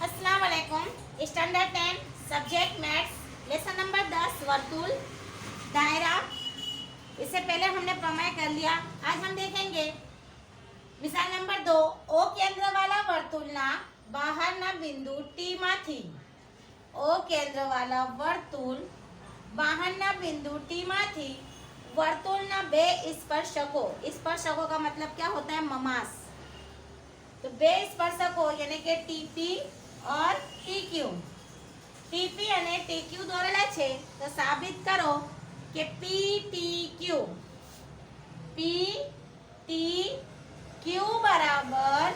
अस्सलाम वालेकुम। Standard 10 subject maths lesson number 10 Vartul दायरा। इससे पहले हमने प्रमेय कर लिया। आज हम देखेंगे मिसाल नंबर 2। ओ केंद्र वाला वर्तुलना બહારના બિંદુ ટી માંથી ओ केंद्र वाला वर्तुल બહારના બિંદુ टी માંથી वर्तुलना बे स्पर्शकों का मतलब क्या होता है? ममास। तो बे स्पर्शकों यानी कि टीपी और टीक्यू, टीपी અને ટીક્યુ દોરેલા છે તો સાબિત કરો કે પીટીક્યુ પીટીક્યુ बराबर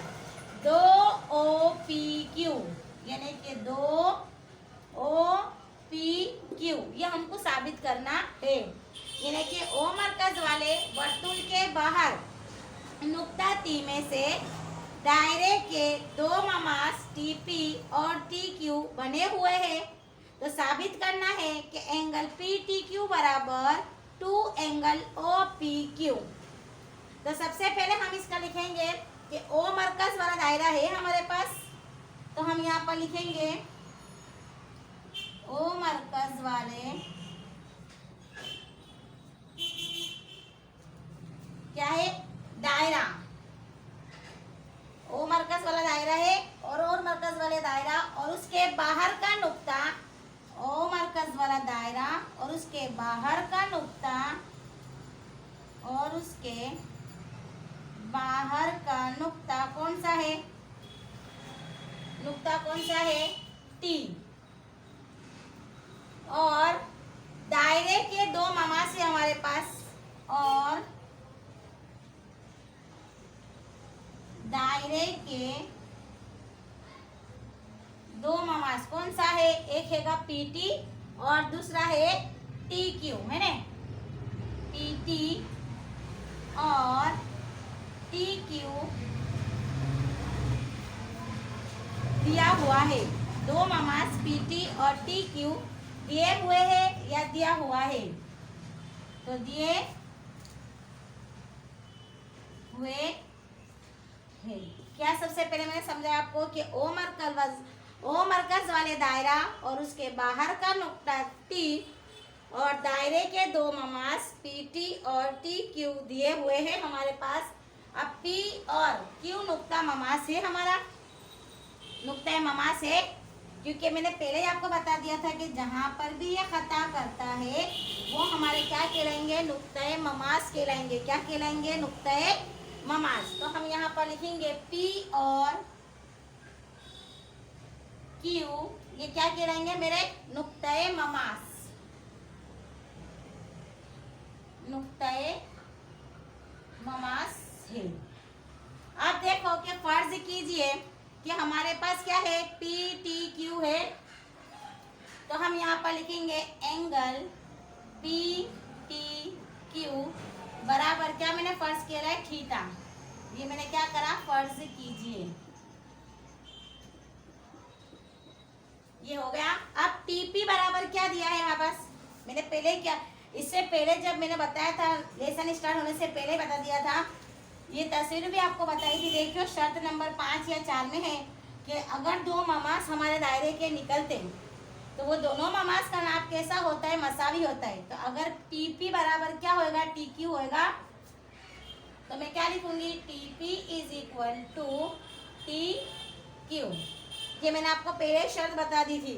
2OPQ यानी कि 2OPQ। ये हमको साबित करना है। यानी कि ओ मरकज वाले वर्तुल के बाहर नुक्ता टी में से दायरे के दो ममास टीपी और टीक्यू बने हुए हैं। तो साबित करना है कि एंगल पीटीक्यू बराबर 2 एंगल ओपीक्यू। तो सबसे पहले हम इसका लिखेंगे कि ओ मरकज वाला दायरा है हमारे पास। तो हम यहाँ पर लिखेंगे ओ मरकज वाले क्या है? दायरा। ओ मरकज वाला दायरा है और मरकज वाले दायरा और उसके बाहर का नुक्ता। ओ मरकज वाला दायरा और उसके बाहर का नुक्ता और उसके बाहर का नुक्ता कौन सा है? नुक्ता कौन सा है? टी। और दायरे के दो ममास है हमारे पास और दायरे के दो ममास कौन सा है? एक हैगा पीटी और दूसरा है टीक्यू, है ना? पीटी और टीक्यू दिया हुआ है। दो ममास पीटी और टीक्यू दिए हुए हैं या दिया हुआ है? तो दिए हुए है। क्या सबसे पहले मैंने समझाया आपको कि ओ मरकज वाले दायरा और उसके बाहर का नुक्ता टी और दायरे के दो ममास पीटी और टी क्यू दिए हुए हैं हमारे पास। अब पी और क्यू नुक्ता ममास है, हमारा नुक्ता ममास है, क्योंकि मैंने पहले ही आपको बता दिया था कि जहां पर भी ये खता करता है वो हमारे क्या कहलाएंगे? नुक्ता ममास कहलाएंगे। क्या कहलाएंगे? नुक्ता ममास। तो हम यहाँ पर लिखेंगे P और Q, ये क्या कहलाएंगे मेरे? नुक्ताए ममास। नुक्ताए ममास है। आप देखो कि फर्ज कीजिए कि हमारे पास क्या है? PTQ है। तो हम यहाँ पर लिखेंगे एंगल PTQ बराबर क्या मैंने फर्ज किया है? थीटा। ये मैंने क्या करा? फर्ज कीजिए। ये हो गया। अब टीपी बराबर क्या दिया है यहाँ पास? मैंने पहले क्या, इससे पहले जब मैंने बताया था, लेसन स्टार्ट होने से पहले बता दिया था। ये तस्वीर भी आपको बताई थी। देखियो शर्त नंबर 5 या 4 में है कि अगर दो ममास हमारे दायरे के निकलते तो वो दोनों ममास का नाप कैसा होता है? मसावी होता है। तो अगर टीपी बराबर क्या होगा? टीक्यू होगा। तो मैं क्या लिखूंगी? TP is equal to T Q. ये मैंने आपको पहले शर्त बता दी थी।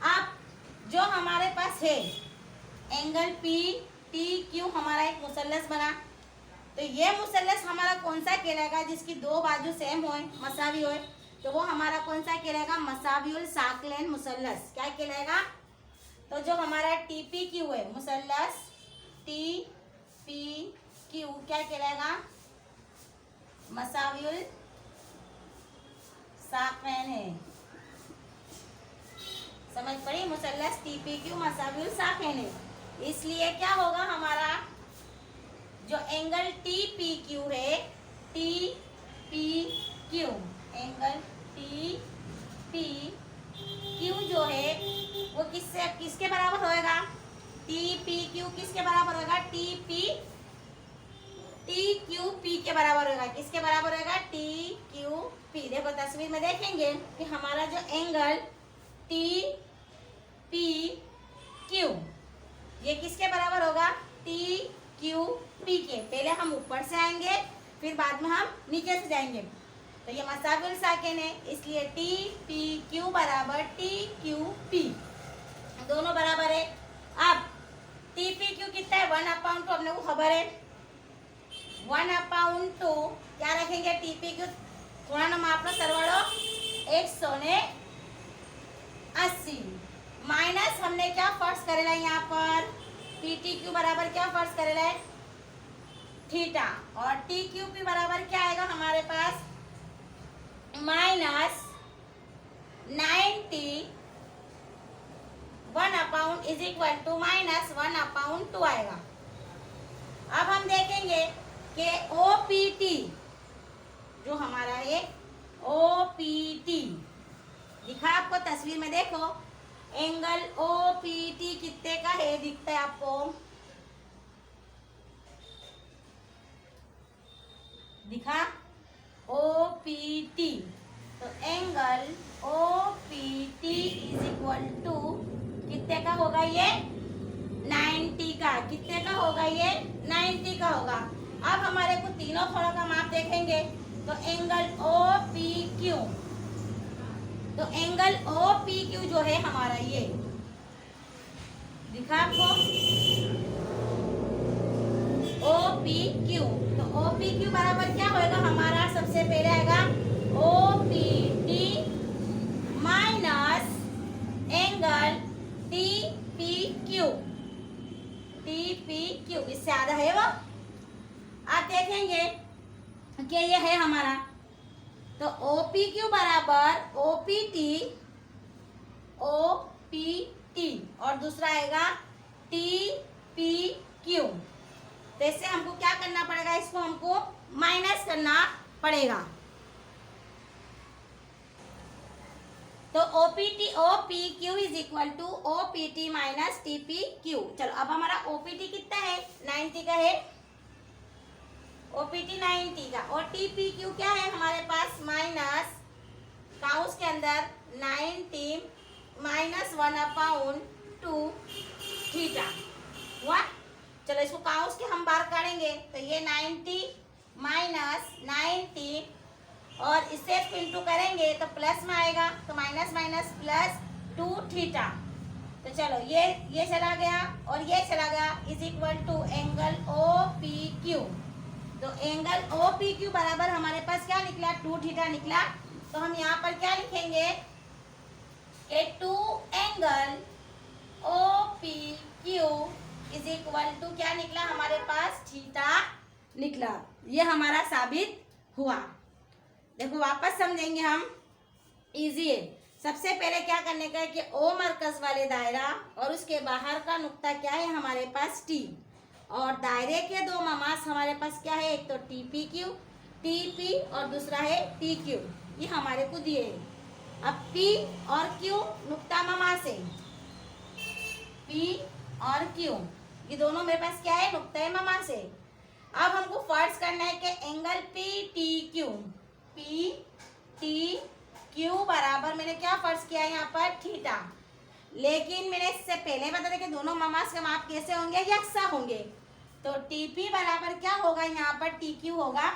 अब जो हमारे पास है एंगल पी टी क्यू, हमारा एक मुसल्लस बना। तो ये मुसल्लस हमारा कौन सा कहलाएगा? जिसकी दो बाजू सेम होए, मसावी होए, तो वो हमारा कौन सा कहलाएगा? मसावियुल साकलैन मुसल्लस। क्या कहलाएगा? तो जो हमारा टीपी क्यू है, मुसल्लस टी पी क्यू क्या कहलाएगा? मसावियुल साकलैन है। समझ पड़ी? मुसल्लस टीपी क्यू मसावियुल साकलैन है। इसलिए क्या होगा? हमारा जो एंगल टी पी क्यू है, T P Q, angle T P Q जो है वो किसके बराबर होएगा? टी पी क्यू किसके बराबर होगा? टी टी क्यू पी के बराबर होगा। किसके बराबर होगा? T Q P. देखो तस्वीर में देखेंगे कि हमारा जो एंगल टी पी क्यू ये किसके बराबर होगा? टी क्यू पी के। पहले हम ऊपर से आएंगे, फिर बाद में हम नीचे से जाएंगे। तो ये मसाविल साकिन है, इसलिए टी पी क्यू बराबर टी क्यू पी, दोनों बराबर है। अब टी पी क्यू कितना है? 1/2 अपने को खबर है। 1/2 क्या रखेंगे? टी पी क्यू थोड़ा ना माप लो सरवाड़ो 180 माइनस हमने क्या फर्स्ट करेला यहाँ पर? पी टी क्यू बराबर क्या फर्स्ट करेला है? थीटा। और टी क्यू पी बराबर क्या आएगा हमारे पास? Minus 90 1/2 is equal to minus 1/2 आएगा। अब हम देखेंगे कि ओपीटी जो हमारा है, ओपीटी दिखा आपको तस्वीर में, देखो एंगल ओपीटी कितने का है दिखता है आपको? दिखा ओपीटी। तो angle OPT is equal to कितने का होगा? ये 90 का। कितने का होगा? ये 90 का होगा। अब हमारे को तीनों खोलों का माप देखेंगे। तो एंगल OPQ, तो एंगल OPQ जो है हमारा ये दिखा आपको OPQ। तो OPQ बराबर क्या होएगा हमारा? सबसे पहले आएगा OPT minus angle TPQ। TPQ इससे आधा है वो। आप देखेंगे कि ये है हमारा। तो OPQ बराबर OPT, OPT और दूसरा आएगा TPQ। तो इससे हमको क्या करना पड़ेगा? इसको हमको माइनस करना पड़ेगा। तो OPQ is equal to OPT minus TPQ। चलो अब हमारा OPT कितना है? 90 का है। OPT 90 का। और TPQ क्या है हमारे पास? माइनस काउंस के अंदर 90 माइनस 1/2 थीटा हुआ। चलो इसको काउंस के हम बाहर काटेंगे। तो ये 90 माइनस 90 और इससे इंटू करेंगे तो प्लस में आएगा, तो माइनस माइनस प्लस 2 थीटा। तो चलो ये चला गया और ये चला गया is equal to angle OPQ। तो एंगल OPQ बराबर हमारे पास क्या निकला? 2 थीटा निकला। तो हम यहाँ पर क्या लिखेंगे? कि 2 angle OPQ is equal to क्या निकला हमारे पास? थीटा निकला। ये हमारा साबित हुआ। देखो वापस समझेंगे हम, इजी है। सबसे पहले क्या करने का है कि O मरकज वाले दायरा और उसके बाहर का नुक्ता क्या है हमारे पास? T। और दायरे के दो ममास हमारे पास क्या है? एक तो TPQ TP और दूसरा है TQ। ये हमारे को दिए हैं। अब P और Q नुक्ता ममास है। P और Q ये दोनों मेरे पास क्या है? नुक्ता ममास है। अब हमको फर्ज करना है कि एंगल PTQ बराबर मैंने क्या फर्ज किया है यहाँ पर? थीटा। लेकिन मैंने इससे पहले बता दिया कि दोनों ममास के माप कैसे होंगे? यकसा होंगे। तो TP बराबर क्या होगा यहाँ पर? TQ होगा।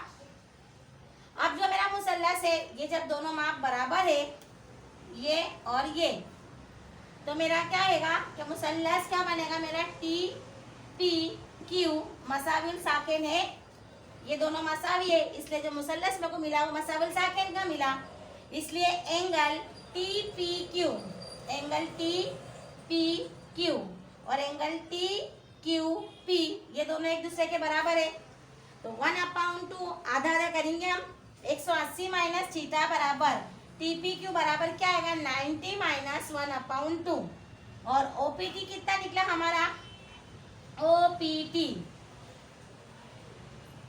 अब जो मेरा मुसल्लस है, ये जब दोनों माप बराबर है, ये और ये, तो मेरा क्या आएगा कि मुसल्लस क्या बनेगा मेरा? TPQ मसाविल साकिन है। ये दोनों मसावी है, इसलिए जो मुसल्लस मेरे को मिला वो मसाविल साकिन का मिला। इसलिए एंगल TPQ और एंगल TQP ये दोनों एक दूसरे के बराबर है। तो 1/2 आधा आधा करेंगे हम। 180 माइनस थीटा बराबर TPQ बराबर क्या आएगा? 90 माइनस 1/2। और OPT कितना निकला हमारा? OPT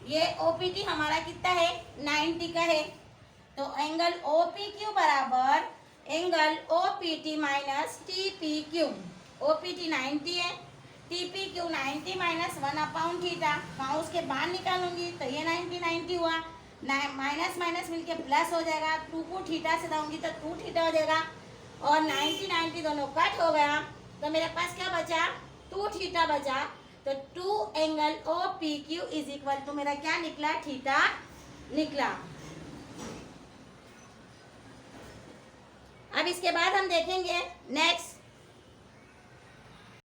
ये OPT हमारा कितना है? 90 का है। तो एंगल OPQ बराबर angle OPT minus TPQ। OPT 90 है, TP Q 90 minus 1 upon theta, वहाँ उसके बाद निकालूंगी तो ये 90 हुआ, माइनस माइनस मिलके प्लस हो जाएगा, 2 को थीटा से लाऊंगी तो 2 थीटा हो जाएगा, और 90 दोनों कट हो गया तो मेरे पास क्या बचा, 2 थीटा बचा। तो 2 angle O P Q is equal to मेरा क्या निकला, थीटा निकला। अब इसके बाद हम देखेंगे नेक्स्ट